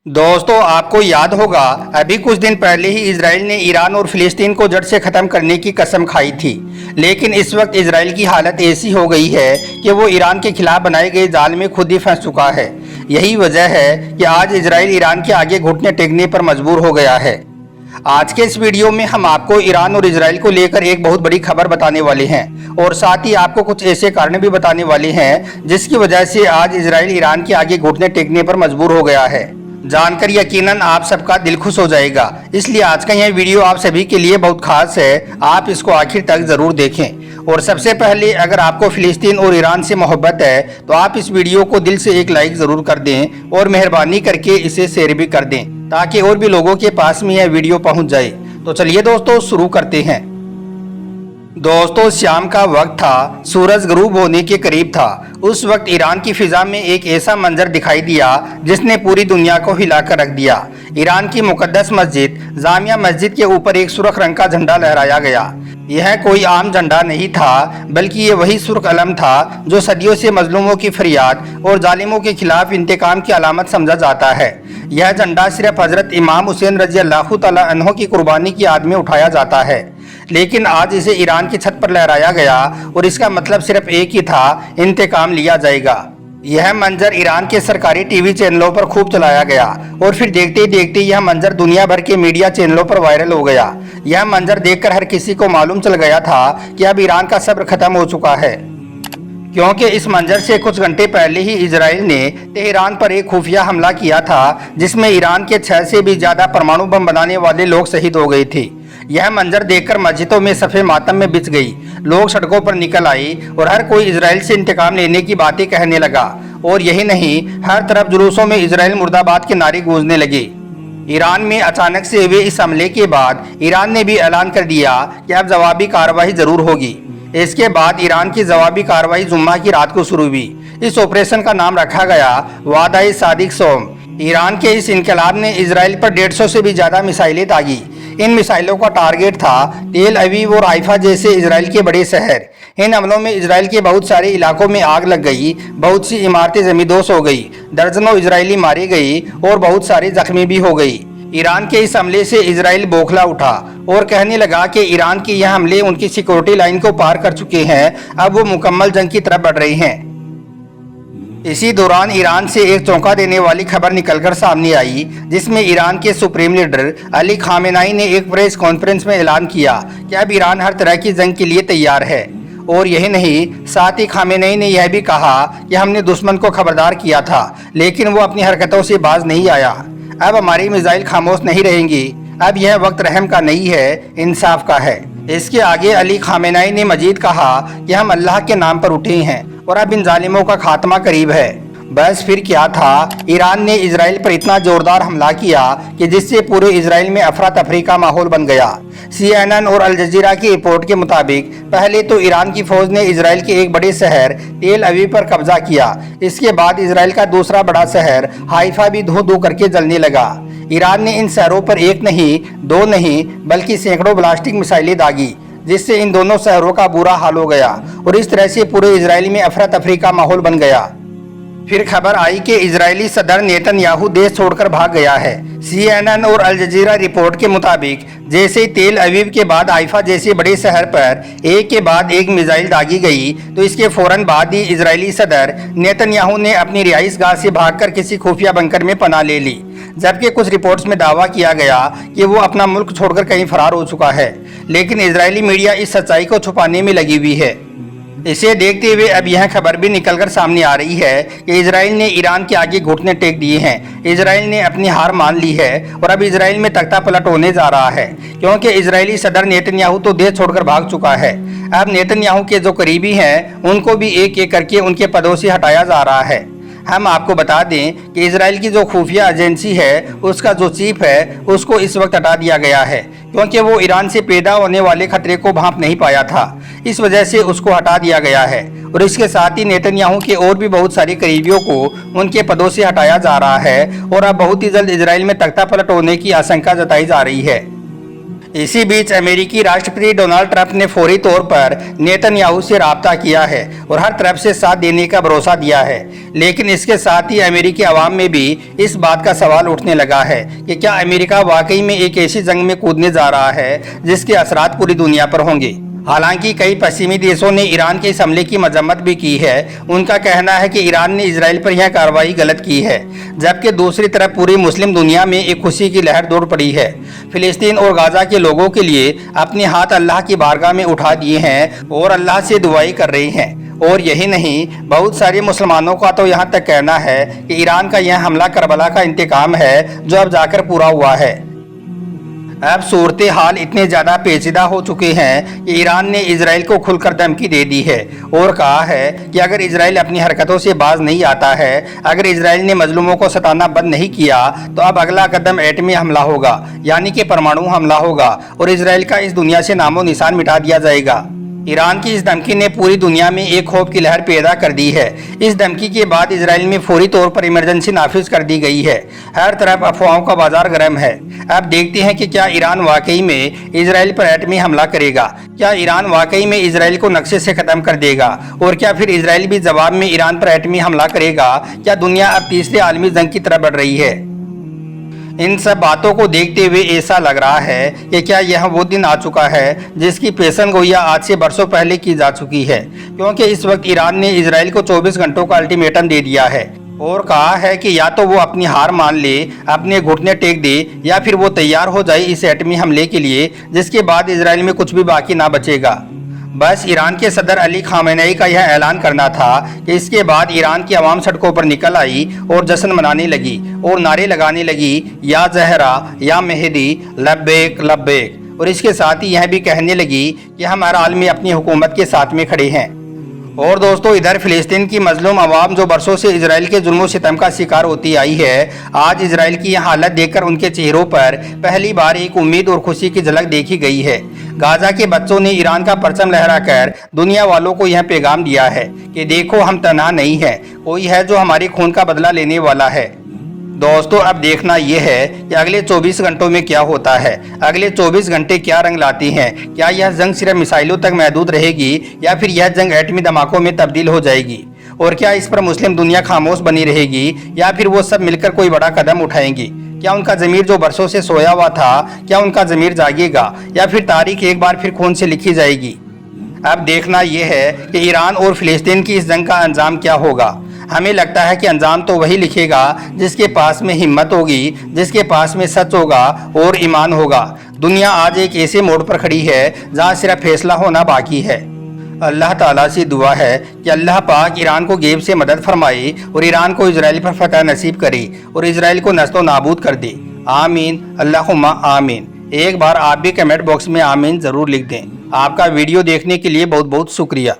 दोस्तों, आपको याद होगा अभी कुछ दिन पहले ही इजराइल ने ईरान और फिलिस्तीन को जड़ से ख़त्म करने की कसम खाई थी। लेकिन इस वक्त इजराइल की हालत ऐसी हो गई है कि वो ईरान के खिलाफ बनाए गए जाल में खुद ही फंस चुका है। यही वजह है कि आज इजराइल ईरान के आगे घुटने टेकने पर मजबूर हो गया है। आज के इस वीडियो में हम आपको ईरान और इजराइल को लेकर एक बहुत बड़ी खबर बताने वाले हैं और साथ ही आपको कुछ ऐसे कारण भी बताने वाले हैं जिसकी वजह से आज इजराइल ईरान के आगे घुटने टेकने पर मजबूर हो गया है। जानकर यकीनन आप सबका दिल खुश हो जाएगा, इसलिए आज का यह वीडियो आप सभी के लिए बहुत खास है। आप इसको आखिर तक जरूर देखें। और सबसे पहले, अगर आपको फिलिस्तीन और ईरान से मोहब्बत है तो आप इस वीडियो को दिल से एक लाइक जरूर कर दें और मेहरबानी करके इसे शेयर भी कर दें ताकि और भी लोगों के पास में यह वीडियो पहुंच जाए। तो चलिए दोस्तों, शुरू करते हैं। दोस्तों, शाम का वक्त था, सूरज गरूब होने के करीब था। उस वक्त ईरान की फिजा में एक ऐसा मंजर दिखाई दिया जिसने पूरी दुनिया को हिलाकर रख दिया। ईरान की मुकद्दस मस्जिद जामिया मस्जिद के ऊपर एक सुर्ख रंग का झंडा लहराया गया। यह कोई आम झंडा नहीं था, बल्कि ये वही सुर्ख अलम था जो सदियों से मजलूमों की फरियाद और जालिमों के खिलाफ इंतकाम की अलामत समझा जाता है। यह झंडा सिर्फ हजरत इमाम हुसैन रजी अल्लाह तआला अन्हो की कुर्बानी की याद में उठाया जाता है, लेकिन आज इसे ईरान की छत पर लहराया गया और इसका मतलब सिर्फ एक ही था, इंतकाम लिया जाएगा। यह मंजर ईरान के सरकारी टीवी चैनलों पर खूब चलाया गया और फिर देखते ही देखते यह मंजर दुनिया भर के मीडिया चैनलों पर वायरल हो गया। यह मंजर देखकर हर किसी को मालूम चल गया था कि अब ईरान का सब्र खत्म हो चुका है, क्योंकि इस मंजर से कुछ घंटे पहले ही इजराइल ने तेहरान पर एक खुफिया हमला किया था जिसमें ईरान के 6 से भी ज्यादा परमाणु बम बनाने वाले लोग शहीद हो गए थे। यह मंजर देखकर मस्जिदों में सफ़े मातम में बिछ गई। लोग सड़कों पर निकल आए और हर कोई इजराइल से इंतकाम लेने की बातें कहने लगा। और यही नहीं, हर तरफ जुलूसों में इजराइल मुर्दाबाद के नारे गूंजने लगे। ईरान में अचानक से हुए इस हमले के बाद ईरान ने भी ऐलान कर दिया कि अब जवाबी कार्रवाई जरूर होगी। इसके बाद ईरान की जवाबी कार्रवाई जुम्मा की रात को शुरू हुई। इस ऑपरेशन का नाम रखा गया वादा सादिक सोम। ईरान के इस इनकलाब ने इजराइल पर 150 से भी ज्यादा मिसाइलें दागी। इन मिसाइलों का टारगेट था तेल अवीव और हाइफा जैसे इजराइल के बड़े शहर। इन हमलों में इजराइल के बहुत सारे इलाकों में आग लग गई, बहुत सी इमारतें जमींदोज हो गई, दर्जनों इजरायली मारे गए और बहुत सारे जख्मी भी हो गई। ईरान के इस हमले से इजराइल बौखला उठा और कहने लगा कि ईरान के यह हमले उनकी सिक्योरिटी लाइन को पार कर चुके हैं, अब वो मुकम्मल जंग की तरफ बढ़ रहे हैं। इसी दौरान ईरान से एक चौंका देने वाली खबर निकलकर सामने आई, जिसमें ईरान के सुप्रीम लीडर अली खामेनेई ने एक प्रेस कॉन्फ्रेंस में ऐलान किया कि अब ईरान हर तरह की जंग के लिए तैयार है। और यही नहीं, साथ ही खामेनेई ने यह भी कहा कि हमने दुश्मन को खबरदार किया था, लेकिन वो अपनी हरकतों से बाज नहीं आया। अब हमारी मिसाइल खामोश नहीं रहेंगी। अब यह वक्त रहम का नहीं है, इंसाफ का है। इसके आगे अली खामेनेई ने मजीद कहा कि हम अल्लाह के नाम पर उठे हैं और अब इन जालिमों का खात्मा करीब है। बस फिर क्या था, ईरान ने इजराइल पर इतना जोरदार हमला किया कि जिससे पूरे इजराइल में अफरा तफरी का माहौल बन गया। CNN और अल जजीरा की रिपोर्ट के मुताबिक पहले तो ईरान की फौज ने इजराइल के एक बड़े शहर तेल अवीव पर कब्जा किया। इसके बाद इजराइल का दूसरा बड़ा शहर हाइफा भी धू धू करके जलने लगा। ईरान ने इन शहरों पर एक नहीं, दो नहीं, बल्कि सैकड़ों ब्लास्टिक मिसाइलें दागी, जिससे इन दोनों शहरों का बुरा हाल हो गया और इस तरह से पूरे इजराइल में अफरा तफरी का माहौल बन गया। फिर खबर आई कि इजरायली सदर नेतन्याहू देश छोड़कर भाग गया है। CNN और अल जजीरा रिपोर्ट के मुताबिक जैसे ही तेल अवीव के बाद हाइफा जैसे बड़े शहर पर एक के बाद एक मिसाइल दागी गई, तो इसके फौरन बाद ही इजरायली सदर नेतन्याहू ने अपनी रिहाइश गाह से भागकर किसी खुफिया बंकर में पनाह ले ली, जबकि कुछ रिपोर्ट्स में दावा किया गया कि वो अपना मुल्क छोड़कर कहीं फरार हो चुका है। लेकिन इजरायली मीडिया इस सच्चाई को छुपाने में लगी हुई है। इसे देखते हुए अब यह खबर भी निकलकर सामने आ रही है कि इजराइल ने ईरान के आगे घुटने टेक दिए हैं। इजराइल ने अपनी हार मान ली है और अब इजराइल में तख्ता पलट होने जा रहा है, क्योंकि इजरायली सदर नेतन्याहू तो देश छोड़कर भाग चुका है। अब नेतन्याहू के जो करीबी हैं उनको भी एक एक करके उनके पदों से हटाया जा रहा है। हम आपको बता दें कि इजराइल की जो खुफिया एजेंसी है उसका जो चीफ है उसको इस वक्त हटा दिया गया है, क्योंकि वो ईरान से पैदा होने वाले खतरे को भांप नहीं पाया था। इस वजह से उसको हटा दिया गया है और इसके साथ ही नेतन्याहू के और भी बहुत सारे करीबियों को उनके पदों से हटाया जा रहा है और अब बहुत ही जल्द इजराइल में तख्ता पलट होने की आशंका जताई जा रही है। इसी बीच अमेरिकी राष्ट्रपति डोनाल्ड ट्रंप ने फौरी तौर पर नेतन्याहू से राब्ता किया है और हर तरफ से साथ देने का भरोसा दिया है। लेकिन इसके साथ ही अमेरिकी अवाम में भी इस बात का सवाल उठने लगा है कि क्या अमेरिका वाकई में एक ऐसी जंग में कूदने जा रहा है जिसके असरात पूरी दुनिया पर होंगे। हालांकि कई पश्चिमी देशों ने ईरान के इस हमले की मजम्मत भी की है। उनका कहना है कि ईरान ने इजराइल पर यह कार्रवाई गलत की है, जबकि दूसरी तरफ पूरी मुस्लिम दुनिया में एक खुशी की लहर दौड़ पड़ी है। फिलिस्तीन और गाजा के लोगों के लिए अपने हाथ अल्लाह की बारगाह में उठा दिए हैं और अल्लाह से दुआएं कर रहे हैं। और यही नहीं, बहुत सारे मुसलमानों का तो यहाँ तक कहना है कि ईरान का यह हमला करबला का इंतकाम है जो अब जाकर पूरा हुआ है। अब सूरत हाल इतने ज़्यादा पेचीदा हो चुके हैं कि ईरान ने इजराइल को खुलकर धमकी दे दी है और कहा है कि अगर इजराइल अपनी हरकतों से बाज नहीं आता है, अगर इजराइल ने मजलूमों को सताना बंद नहीं किया तो अब अगला कदम एटमी हमला होगा, यानी कि परमाणु हमला होगा और इजराइल का इस दुनिया से नामो निशान मिटा दिया जाएगा। ईरान की इस धमकी ने पूरी दुनिया में एक खौफ की लहर पैदा कर दी है। इस धमकी के बाद इजराइल में फौरी तौर पर इमरजेंसी नाफिज कर दी गई है। हर तरफ अफवाहों का बाजार गर्म है। अब देखते हैं कि क्या ईरान वाकई में इजराइल पर एटमी हमला करेगा, क्या ईरान वाकई में इजराइल को नक्शे से खत्म कर देगा और क्या फिर इजराइल भी जवाब में ईरान पर एटमी हमला करेगा। क्या दुनिया अब तीसरे आलमी जंग की तरफ बढ़ रही है। इन सब बातों को देखते हुए ऐसा लग रहा है कि क्या यह वो दिन आ चुका है जिसकी पेशन गोइया आज से बरसों पहले की जा चुकी है, क्योंकि इस वक्त ईरान ने इजराइल को 24 घंटों का अल्टीमेटम दे दिया है और कहा है कि या तो वो अपनी हार मान ले, अपने घुटने टेक दे, या फिर वो तैयार हो जाए इस एटमी हमले के लिए, जिसके बाद इजराइल में कुछ भी बाकी ना बचेगा। बस ईरान के सदर अली खामेनेई का यह ऐलान करना था कि इसके बाद ईरान की आवाम सड़कों पर निकल आई और जश्न मनाने लगी और नारे लगाने लगी, या जहरा या मेहदी लब्बैक लब्बैक, और इसके साथ ही यह भी कहने लगी कि हम हर हाल में अपनी हुकूमत के साथ में खड़े हैं। और दोस्तों, इधर फिलिस्तीन की मजलूम आवाम जो बरसों से इजराइल के जुल्म सितम का शिकार होती आई है, आज इजराइल की यह हालत देखकर उनके चेहरों पर पहली बार एक उम्मीद और खुशी की झलक देखी गई है। गाजा के बच्चों ने ईरान का परचम लहराकर दुनिया वालों को यह पैगाम दिया है कि देखो, हम तन्हा नहीं हैं, कोई है जो हमारे खून का बदला लेने वाला है। दोस्तों, अब देखना यह है कि अगले 24 घंटों में क्या होता है। अगले 24 घंटे क्या रंग लाती हैं। क्या यह जंग सिर्फ मिसाइलों तक महदूद रहेगी या फिर यह जंग एटमी धमाकों में तब्दील हो जाएगी, और क्या इस पर मुस्लिम दुनिया खामोश बनी रहेगी या फिर वो सब मिलकर कोई बड़ा कदम उठाएंगी। क्या उनका ज़मीर जो बरसों से सोया हुआ था, क्या उनका ज़मीर जागेगा या फिर तारीख एक बार फिर खून से लिखी जाएगी। अब देखना यह है कि ईरान और फिलिस्तीन की इस जंग का अंजाम क्या होगा। हमें लगता है कि अंजाम तो वही लिखेगा जिसके पास में हिम्मत होगी, जिसके पास में सच होगा और ईमान होगा। दुनिया आज एक ऐसे मोड़ पर खड़ी है जहां सिर्फ फैसला होना बाकी है। अल्लाह ताला से दुआ है कि अल्लाह पाक ईरान को गैब से मदद फरमाए और ईरान को इजराइल पर फतह नसीब करे और इजराइल को नस्तो नाबूद कर दे। आमीन, अल्लाहुम्मा आमीन। एक बार आप भी कमेंट बॉक्स में आमीन ज़रूर लिख दें। आपका वीडियो देखने के लिए बहुत बहुत शुक्रिया।